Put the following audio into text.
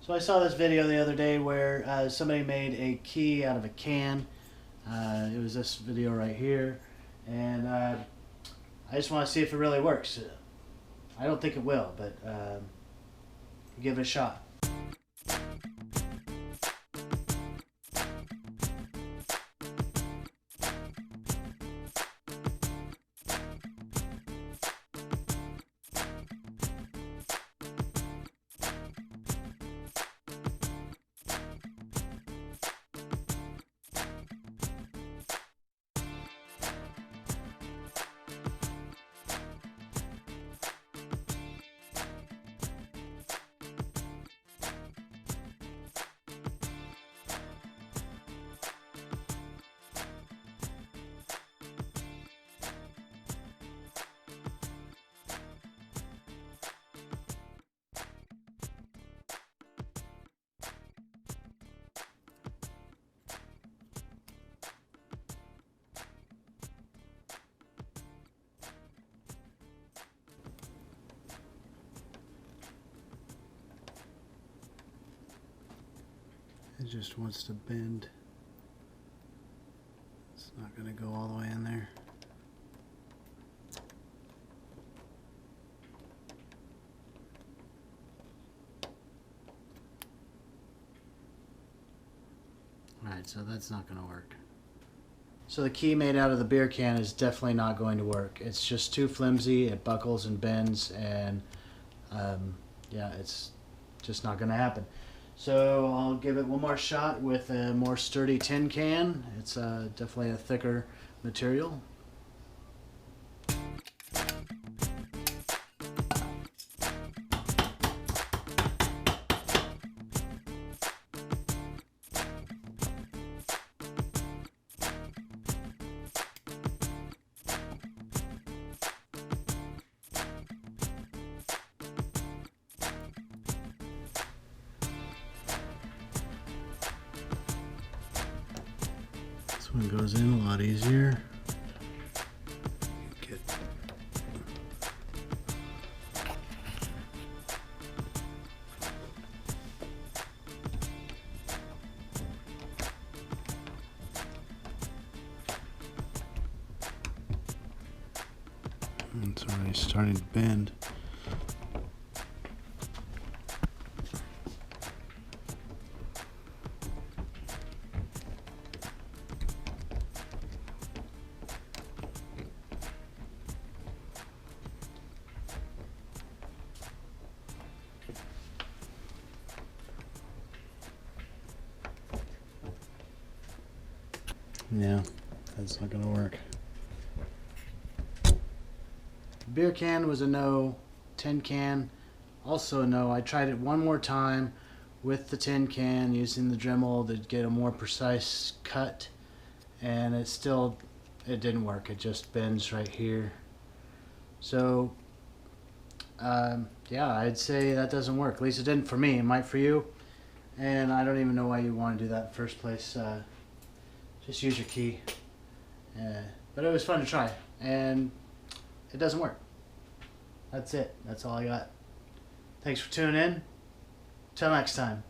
So I saw this video the other day where somebody made a key out of a can. It was this video right here, and I just want to see if it really works. I don't think it will, but give it a shot. It just wants to bend. It's not going to go all the way in there. Alright, so that's not going to work. So the key made out of the beer can is definitely not going to work. It's just too flimsy, it buckles and bends, and yeah, it's just not going to happen. So I'll give it one more shot with a more sturdy tin can. It's definitely a thicker material. This one goes in a lot easier. Get it's already starting to bend. Yeah, that's not gonna work. Beer can was a no. Tin can, also a no. I tried it one more time with the tin can using the Dremel to get a more precise cut, and it didn't work. It just bends right here. So yeah, I'd say that doesn't work. At least it didn't for me. It might for you, and I don't even know why you want to do that in the first place. Just use your key. But it was fun to try, and it doesn't work. That's it. That's all I got. Thanks for tuning in. Till next time.